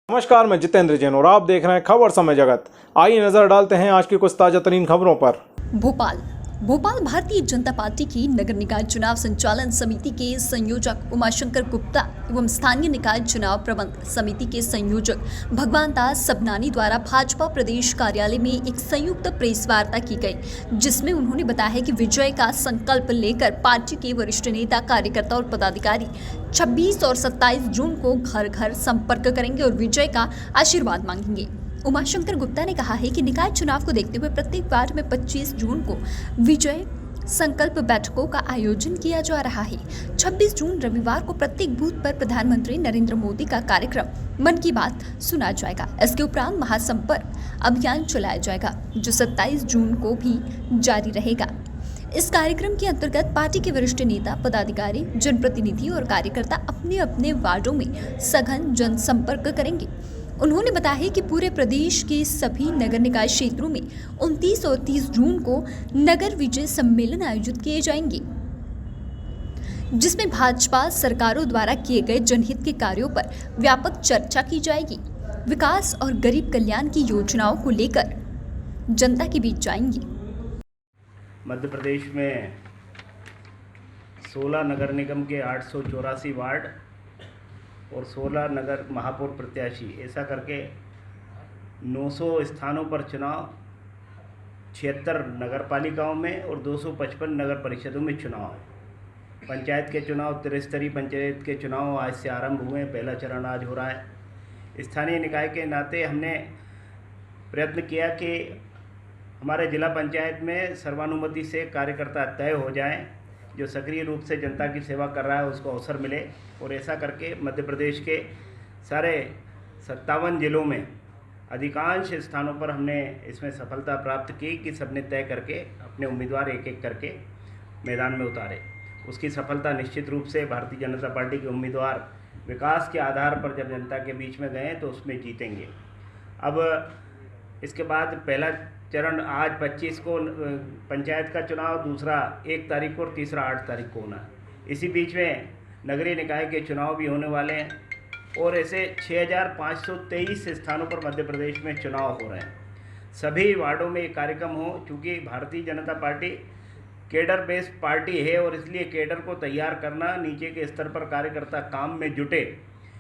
नमस्कार, मैं जितेंद्र जैन और आप देख रहे हैं खबर समय जगत। आइए नजर डालते हैं आज की कुछ ताजा तरीन खबरों पर। भोपाल भारतीय जनता पार्टी की नगर निकाय चुनाव संचालन समिति के संयोजक उमाशंकर गुप्ता एवं स्थानीय निकाय चुनाव प्रबंध समिति के संयोजक भगवान दास सबनानी द्वारा भाजपा प्रदेश कार्यालय में एक संयुक्त प्रेस वार्ता की गई, जिसमें उन्होंने बताया कि विजय का संकल्प लेकर पार्टी के वरिष्ठ नेता, कार्यकर्ता और पदाधिकारी 26 और 27 जून को घर घर संपर्क करेंगे और विजय का आशीर्वाद मांगेंगे। उमाशंकर गुप्ता ने कहा है कि निकाय चुनाव को देखते हुए प्रत्येक वार्ड में 25 जून को विजय संकल्प बैठकों का आयोजन किया जा रहा है। 26 जून रविवार को प्रत्येक बूथ पर प्रधानमंत्री नरेंद्र मोदी का कार्यक्रम मन की बात सुना जाएगा। इसके उपरांत महासंपर्क अभियान चलाया जाएगा, जो 27 जून को भी जारी रहेगा। इस कार्यक्रम के अंतर्गत पार्टी के वरिष्ठ नेता, पदाधिकारी, जनप्रतिनिधि और कार्यकर्ता अपने अपने वार्डों में सघन जनसंपर्क करेंगे। उन्होंने बताया कि पूरे प्रदेश के सभी नगर निकाय क्षेत्रों में 29 और 30 जून को नगर विजय सम्मेलन आयोजित किए जाएंगे, जिसमें भाजपा सरकारों द्वारा किए गए जनहित के कार्यों पर व्यापक चर्चा की जाएगी। विकास और गरीब कल्याण की योजनाओं को लेकर जनता के बीच जाएंगे। मध्य प्रदेश में 16 नगर निगम के 884 वार्ड और 16 नगर महापौर प्रत्याशी, ऐसा करके 900 स्थानों पर चुनाव, 76 नगर पालिकाओं में और 255 नगर परिषदों में चुनाव है। पंचायत के चुनाव, त्रिस्तरीय पंचायत के चुनाव आज से आरंभ हुए। पहला चरण आज हो रहा है। स्थानीय निकाय के नाते हमने प्रयत्न किया कि हमारे जिला पंचायत में सर्वानुमति से कार्यकर्ता तय हो जाएं, जो सक्रिय रूप से जनता की सेवा कर रहा है उसको अवसर मिले। और ऐसा करके मध्य प्रदेश के सारे 57 जिलों में अधिकांश स्थानों पर हमने इसमें सफलता प्राप्त की कि सबने तय करके अपने उम्मीदवार एक एक करके मैदान में उतारे। उसकी सफलता निश्चित रूप से भारतीय जनता पार्टी के उम्मीदवार विकास के आधार पर जब जनता के बीच में गए तो उसमें जीतेंगे। अब इसके बाद पहला चरण आज 25 को पंचायत का चुनाव, दूसरा 1 तारीख को और तीसरा 8 तारीख को होना है। इसी बीच में नगरीय निकाय के चुनाव भी होने वाले हैं और ऐसे 6523 स्थानों पर मध्य प्रदेश में चुनाव हो रहे हैं। सभी वार्डों में ये कार्यक्रम हो, चूँकि Bharatiya Janata party cadre based party है और इसलिए केडर को तैयार करना, नीचे के स्तर पर कार्यकर्ता काम में जुटे,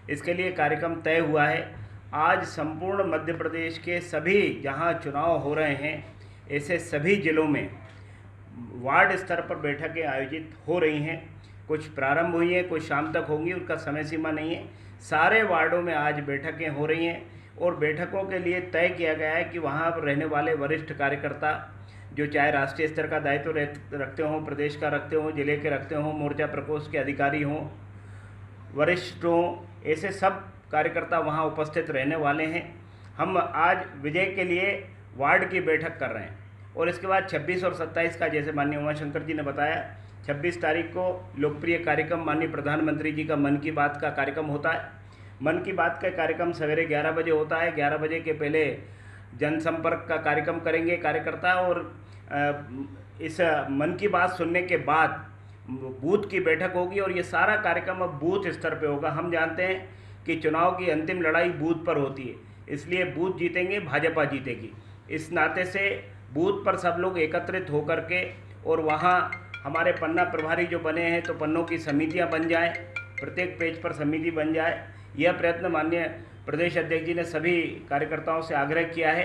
इसके लिए कार्यक्रम तय हुआ है। आज संपूर्ण मध्य प्रदेश के सभी जहां चुनाव हो रहे हैं, ऐसे सभी जिलों में वार्ड स्तर पर बैठकें आयोजित हो रही हैं। कुछ प्रारंभ हुई हैं, कुछ शाम तक होंगी, उनका समय सीमा नहीं है। सारे वार्डों में आज बैठकें हो रही हैं और बैठकों के लिए तय किया गया है कि वहां पर रहने वाले वरिष्ठ कार्यकर्ता, जो चाहे राष्ट्रीय स्तर का दायित्व रखते हों, प्रदेश का रखते हों, जिले के रखते हों, मोर्चा प्रकोष्ठ के अधिकारी हों, वरिष्ठ हों, ऐसे सब कार्यकर्ता वहां उपस्थित रहने वाले हैं। हम आज विजय के लिए वार्ड की बैठक कर रहे हैं और इसके बाद 26 और 27 का, जैसे माननीय उमाशंकर जी ने बताया, 26 तारीख को लोकप्रिय कार्यक्रम माननीय प्रधानमंत्री जी का मन की बात का कार्यक्रम होता है। मन की बात का कार्यक्रम सवेरे 11 बजे होता है। 11 बजे के पहले जनसंपर्क का कार्यक्रम करेंगे कार्यकर्ता और इस मन की बात सुनने के बाद बूथ की बैठक होगी और ये सारा कार्यक्रम अब बूथ स्तर पे होगा। हम जानते हैं कि चुनाव की अंतिम लड़ाई बूथ पर होती है, इसलिए बूथ जीतेंगे, भाजपा जीतेगी। इस नाते से बूथ पर सब लोग एकत्रित होकर के और वहाँ हमारे पन्ना प्रभारी जो बने हैं तो पन्नों की समितियाँ बन जाएं, प्रत्येक पेज पर समिति बन जाए। यह प्रयत्न माननीय प्रदेश अध्यक्ष जी ने सभी कार्यकर्ताओं से आग्रह किया है।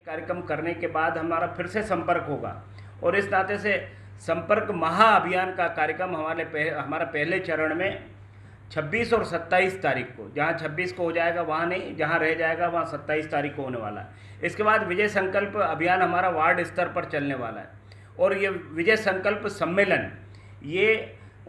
कार्यक्रम करने के बाद हमारा फिर से संपर्क होगा और इस नाते से संपर्क महाअभियान का कार्यक्रम हमारा पहले चरण में 26 और 27 तारीख को, जहां 26 को हो जाएगा वहां नहीं, जहां रह जाएगा वहां 27 तारीख को होने वाला है। इसके बाद विजय संकल्प अभियान हमारा वार्ड स्तर पर चलने वाला है और ये विजय संकल्प सम्मेलन ये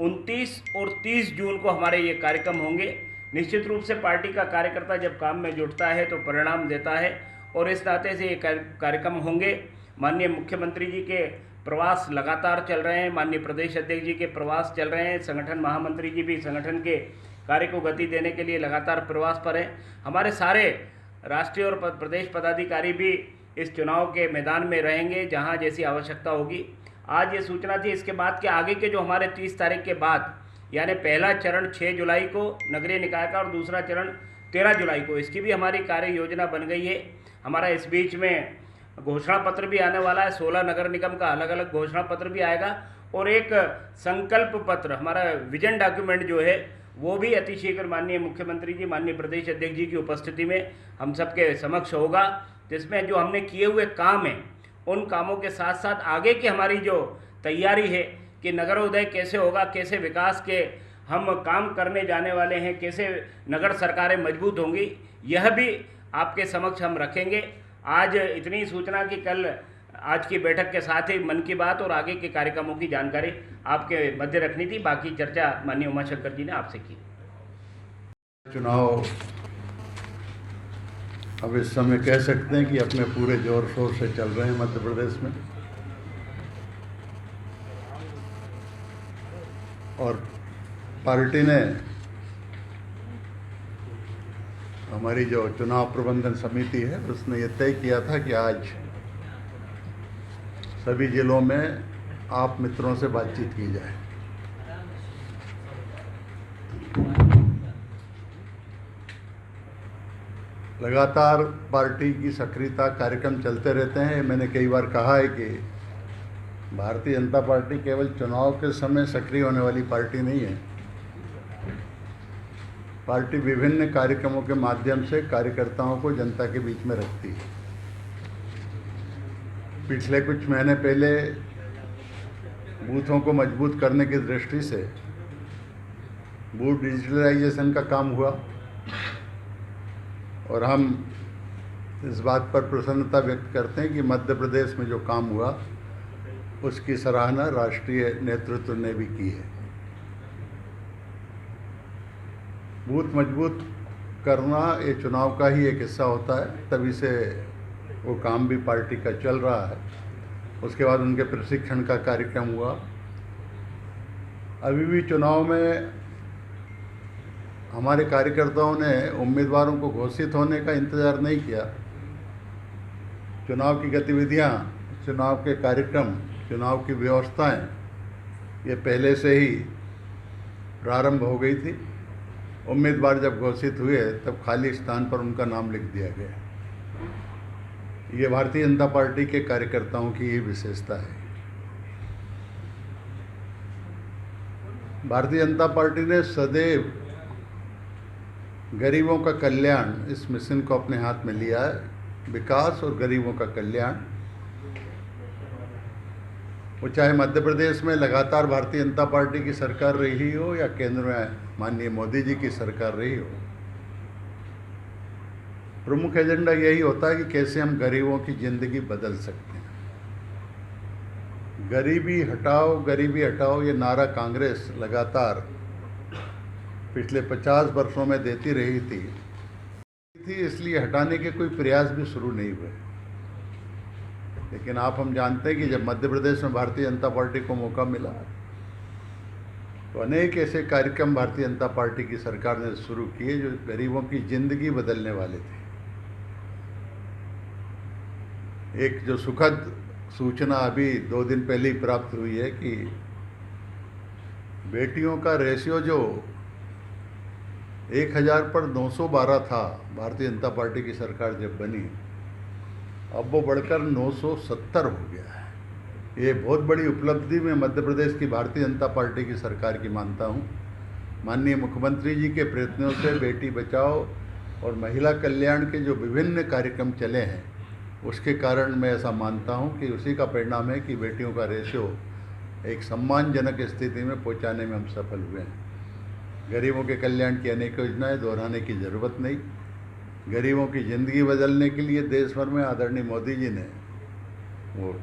29 और 30 जून को हमारे ये कार्यक्रम होंगे। निश्चित रूप से पार्टी का कार्यकर्ता जब काम में जुटता है तो परिणाम देता है और इस नाते से ये कार्यक्रम होंगे। माननीय मुख्यमंत्री जी के प्रवास लगातार चल रहे हैं, माननीय प्रदेश अध्यक्ष जी के प्रवास चल रहे हैं, संगठन महामंत्री जी भी संगठन के कार्य को गति देने के लिए लगातार प्रवास पर हैं। हमारे सारे राष्ट्रीय और प्रदेश पदाधिकारी भी इस चुनाव के मैदान में रहेंगे जहां जैसी आवश्यकता होगी। आज ये सूचना थी। इसके बाद के आगे के जो हमारे 30 तारीख के बाद, यानी पहला चरण 6 जुलाई को नगरीय निकाय का और दूसरा चरण 13 जुलाई को। इसकी भी हमारी कार्य योजना बन गई है। हमारा इस बीच में घोषणा पत्र भी आने वाला है। 16 नगर निगम का अलग अलग घोषणा पत्र भी आएगा और एक संकल्प पत्र, हमारा विजन डॉक्यूमेंट जो है वो भी अतिशीघ्र माननीय मुख्यमंत्री जी, माननीय प्रदेश अध्यक्ष जी की उपस्थिति में हम सबके समक्ष होगा, जिसमें जो हमने किए हुए काम हैं उन कामों के साथ साथ आगे की हमारी जो तैयारी है कि नगरोदय कैसे होगा, कैसे विकास के हम काम करने जाने वाले हैं, कैसे नगर सरकारें मजबूत होंगी, यह भी आपके समक्ष हम रखेंगे। आज इतनी सूचना कि कल आज की बैठक के साथ ही मन की बात और आगे के कार्यक्रमों की जानकारी आपके मध्य रखनी थी। बाकी चर्चा माननीय उमाशंकर जी ने आपसे की। चुनाव अब इस समय कह सकते हैं कि अपने पूरे जोर शोर से चल रहे हैं मध्य प्रदेश में, और पार्टी ने हमारी जो चुनाव प्रबंधन समिति है उसने ये तय किया था कि आज सभी जिलों में आप मित्रों से बातचीत की जाए। लगातार पार्टी की सक्रियता कार्यक्रम चलते रहते हैं। मैंने कई बार कहा है कि भारतीय जनता पार्टी केवल चुनाव के समय सक्रिय होने वाली पार्टी नहीं है। पार्टी विभिन्न कार्यक्रमों के माध्यम से कार्यकर्ताओं को जनता के बीच में रखती है। पिछले कुछ महीने पहले बूथों को मजबूत करने की दृष्टि से बूथ डिजिटलाइजेशन का काम हुआ और हम इस बात पर प्रसन्नता व्यक्त करते हैं कि मध्य प्रदेश में जो काम हुआ उसकी सराहना राष्ट्रीय नेतृत्व ने भी की है। बूथ मजबूत करना ये चुनाव का ही एक हिस्सा होता है, तभी से वो काम भी पार्टी का चल रहा है। उसके बाद उनके प्रशिक्षण का कार्यक्रम हुआ। अभी भी चुनाव में हमारे कार्यकर्ताओं ने उम्मीदवारों को घोषित होने का इंतज़ार नहीं किया। चुनाव की गतिविधियां, चुनाव के कार्यक्रम, चुनाव की व्यवस्थाएं ये पहले से ही प्रारंभ हो गई थी। उम्मीदवार जब घोषित हुए तब खाली स्थान पर उनका नाम लिख दिया गया। ये भारतीय जनता पार्टी के कार्यकर्ताओं की ही विशेषता है। भारतीय जनता पार्टी ने सदैव गरीबों का कल्याण इस मिशन को अपने हाथ में लिया है। विकास और गरीबों का कल्याण, वो चाहे मध्य प्रदेश में लगातार भारतीय जनता पार्टी की सरकार रही हो या केंद्र में माननीय मोदी जी की सरकार रही हो, प्रमुख एजेंडा यही होता है कि कैसे हम गरीबों की जिंदगी बदल सकते हैं। गरीबी हटाओ ये नारा कांग्रेस लगातार पिछले 50 वर्षों में देती रही थी, इसलिए हटाने के कोई प्रयास भी शुरू नहीं हुए। लेकिन हम जानते हैं कि जब मध्य प्रदेश में भारतीय जनता पार्टी को मौका मिला तो अनेक ऐसे कार्यक्रम भारतीय जनता पार्टी की सरकार ने शुरू किए जो गरीबों की जिंदगी बदलने वाले थे। एक जो सुखद सूचना अभी 2 दिन पहले ही प्राप्त हुई है कि बेटियों का रेशियो जो 1000 पर 912 था भारतीय जनता पार्टी की सरकार जब बनी, अब वो बढ़कर 970 हो गया है। ये बहुत बड़ी उपलब्धि मैं मध्य प्रदेश की भारतीय जनता पार्टी की सरकार की मानता हूँ। माननीय मुख्यमंत्री जी के प्रयत्नों से बेटी बचाओ और महिला कल्याण के जो विभिन्न कार्यक्रम चले हैं उसके कारण मैं ऐसा मानता हूँ कि उसी का परिणाम है कि बेटियों का रेशियो एक सम्मानजनक स्थिति में पहुँचाने में हम सफल हुए हैं। गरीबों के कल्याण की अनेक योजनाएं दोहराने की ज़रूरत नहीं। गरीबों की ज़िंदगी बदलने के लिए देश भर में आदरणीय मोदी जी ने वो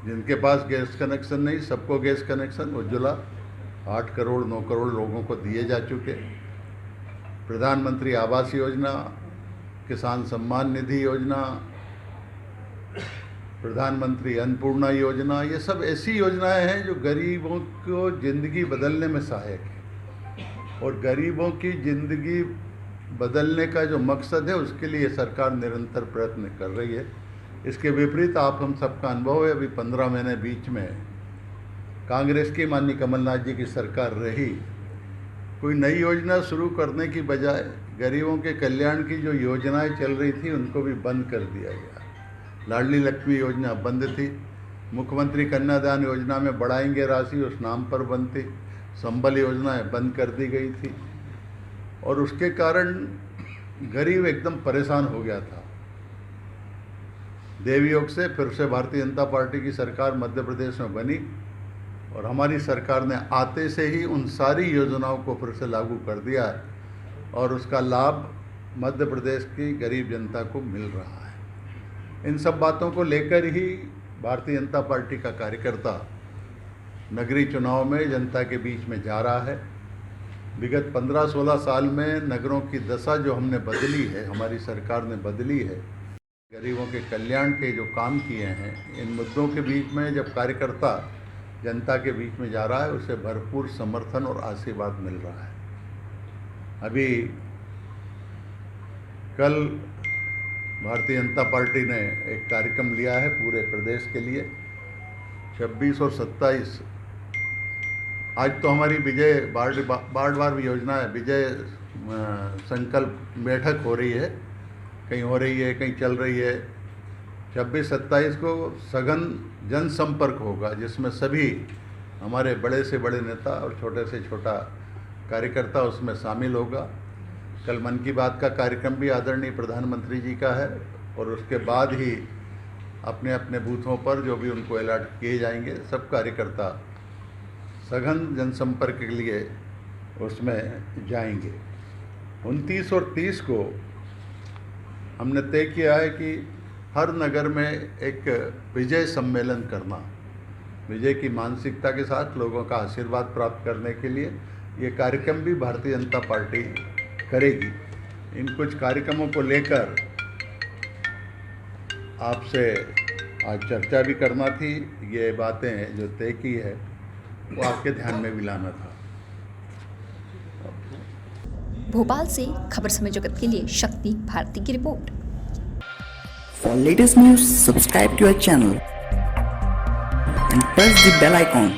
जिनके पास गैस कनेक्शन नहीं, सबको गैस कनेक्शन उज्ज्वला 8 करोड़ 9 करोड़ लोगों को दिए जा चुके। प्रधानमंत्री आवास योजना, किसान सम्मान निधि योजना, प्रधानमंत्री अन्नपूर्णा योजना, ये सब ऐसी योजनाएं हैं जो गरीबों को ज़िंदगी बदलने में सहायक है। और गरीबों की ज़िंदगी बदलने का जो मकसद है उसके लिए सरकार निरंतर प्रयत्न कर रही है। इसके विपरीत हम सबका अनुभव है, अभी 15 महीने बीच में कांग्रेस की माननीय कमलनाथ जी की सरकार रही, कोई नई योजना शुरू करने की बजाय गरीबों के कल्याण की जो योजनाएं चल रही थी उनको भी बंद कर दिया गया। लाडली लक्ष्मी योजना बंद थी, मुख्यमंत्री कन्यादान योजना में बढ़ाएंगे राशि उस नाम पर बंद थी, संबल योजनाएं बंद कर दी गई थी और उसके कारण गरीब एकदम परेशान हो गया था। देवयोग से फिर से भारतीय जनता पार्टी की सरकार मध्य प्रदेश में बनी और हमारी सरकार ने आते से ही उन सारी योजनाओं को फिर से लागू कर दिया है और उसका लाभ मध्य प्रदेश की गरीब जनता को मिल रहा है। इन सब बातों को लेकर ही भारतीय जनता पार्टी का कार्यकर्ता नगरीय चुनाव में जनता के बीच में जा रहा है। विगत 15-16 साल में नगरों की दशा जो हमने बदली है, हमारी सरकार ने बदली है, गरीबों के कल्याण के जो काम किए हैं, इन मुद्दों के बीच में जब कार्यकर्ता जनता के बीच में जा रहा है उसे भरपूर समर्थन और आशीर्वाद मिल रहा है। अभी कल भारतीय जनता पार्टी ने एक कार्यक्रम लिया है पूरे प्रदेश के लिए 26 और 27। आज तो हमारी विजय बाढ़ योजना है, विजय संकल्प बैठक हो रही है, कहीं हो रही है कहीं चल रही है। 26-27 को सघन जनसंपर्क होगा जिसमें सभी हमारे बड़े से बड़े नेता और छोटे से छोटा कार्यकर्ता उसमें शामिल होगा। कल मन की बात का कार्यक्रम भी आदरणीय प्रधानमंत्री जी का है और उसके बाद ही अपने अपने बूथों पर जो भी उनको अलर्ट किए जाएंगे सब कार्यकर्ता सघन जनसंपर्क के लिए उसमें जाएंगे। 29 और 30 को हमने तय किया है कि हर नगर में एक विजय सम्मेलन करना, विजय की मानसिकता के साथ लोगों का आशीर्वाद प्राप्त करने के लिए ये कार्यक्रम भी भारतीय जनता पार्टी करेगी। इन कुछ कार्यक्रमों को लेकर आपसे आज चर्चा भी करना थी। ये बातें जो तय की है वो आपके ध्यान में भी लाना था। भोपाल से खबर समय जगत के लिए शक्ति भारती की report. For latest news, subscribe to our channel and press the bell icon.